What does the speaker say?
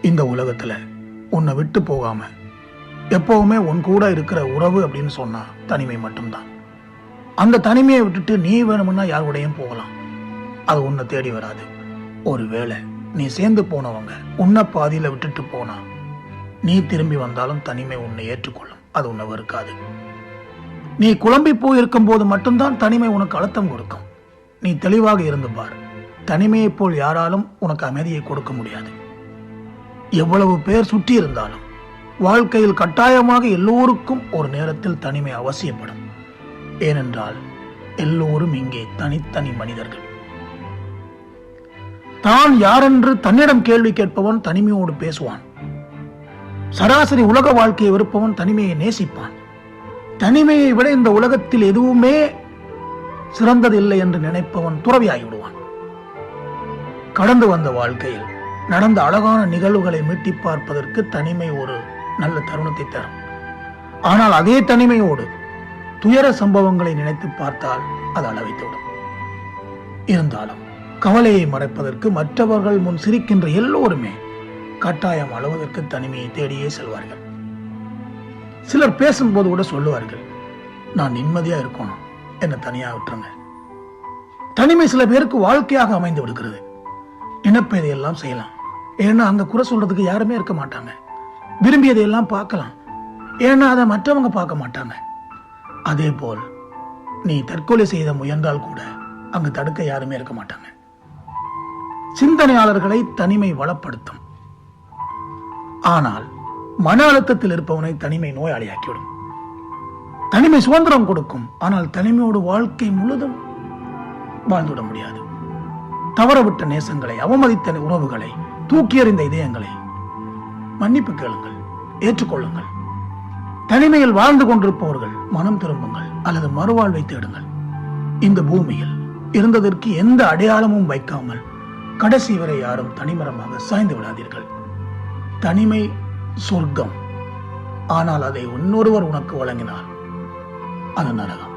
இந்த உலகத்துல உன்னை விட்டு போகாம எப்பவுமே உன் கூட இருக்கிற உறவு அப்படின்னு சொன்னா தனிமை மட்டும்தான். அந்த தனிமையை விட்டுட்டு நீ வேணும்னா யார் கூடயும் போகலாம், அது உன்னை தேடி வராது. ஒருவேளை நீ சேர்ந்து போனவங்க உன்னை பாதியில விட்டுட்டு போனா நீ திரும்பி வந்தாலும் தனிமை உன்னை ஏற்றுக்கொள்ளும், அது உன்னை வெறுக்காது. நீ குழம்பி போயிருக்கும் போது மட்டும்தான் தனிமை உனக்கு அழுத்தம் கொடுக்கும். நீ தெளிவாக இருந்து பார், தனிமையைப் போல் யாராலும் உனக்கு அமைதியை கொடுக்க முடியாது. எவ்வளவு பேர் சுற்றி இருந்தாலும் வாழ்க்கையில் கட்டாயமாக எல்லோருக்கும் ஒரு நேரத்தில் தனிமை அவசியப்படும். ஏனென்றால் எல்லோரும் இங்கே தனித்தனி மனிதர்கள். தான் யாரென்று தன்னிடம் கேள்வி கேட்பவன் தனிமையோடு பேசுவான். சராசரி உலக வாழ்க்கையை வெறுப்பவன் தனிமையை நேசிப்பான். தனிமையை விட இந்த உலகத்தில் எதுவுமே சிறந்ததில்லை என்று நினைப்பவன் துறவியாகிவிடுவான். கடந்து வந்த வாழ்க்கையில் நடந்த அழகான நிகழ்வுகளை மீட்டி பார்ப்பதற்கு தனிமை ஒரு நல்ல தருணத்தை தரும். ஆனால் அதே தனிமையோடு துயர சம்பவங்களை நினைத்து பார்த்தால் அது அளவைத்துவிடும். இருந்தாலும் கவலையை மறைப்பதற்கு மற்றவர்கள் முன் சிரிக்கின்ற எல்லோருமே கட்டாயம் அளவதற்கு தனிமையை தேடியே செல்வார்கள். சிலர் பேசும்போது கூட சொல்லுவார்கள், நான் நிம்மதியா இருக்கணும், என்ன தனியா விட்டுருங்க. தனிமை சில பேருக்கு வாழ்க்கையாக அமைந்து விடுகிறது. நினைப்பதையெல்லாம் செய்யலாம், ஏன்னா அங்க குறை சொல்றதுக்கு யாருமே இருக்க மாட்டாங்க. விரும்பியதையெல்லாம் பார்க்கலாம், ஏன்னா அதை மற்றவங்க பார்க்க மாட்டாங்க. அதே போல் நீ தற்கொலை செய்த முயன்றால் கூட அங்கு தடுக்க யாருமே இருக்க மாட்டாங்க. சிந்தனையாளர்களை தனிமை வளப்படுத்தும், ஆனால் மன அழுத்தத்தில் இருப்பவனை தனிமை நோயாளியாக்கிவிடும். தனிமை சுதந்திரம் கொடுக்கும், ஆனால் தனிமையோடு வாழ்க்கை முழுதும் வாழ்ந்துவிட முடியாது. தவறவிட்ட நேசங்களை, அவமதித்த உறவுகளை, தூக்கி எறிந்த இதயங்களை மன்னிப்பு கேளுங்கள், ஏற்றுக்கொள்ளுங்கள். தனிமையில் வாழ்ந்து கொண்டிருப்பவர்கள் மனம் திரும்புங்கள் அல்லது மறுவாழ்வை தேடுங்கள். இந்த பூமியில் இருந்ததற்கு எந்த அடையாளமும் வைக்காமல் கடைசி வரை யாரும் தனிமரமாக சாய்ந்து விடாதீர்கள். தனிமை சொர்க்கம், ஆனால் அதை இன்னொருவர் உனக்கு வழங்கினால் அது நரகம்.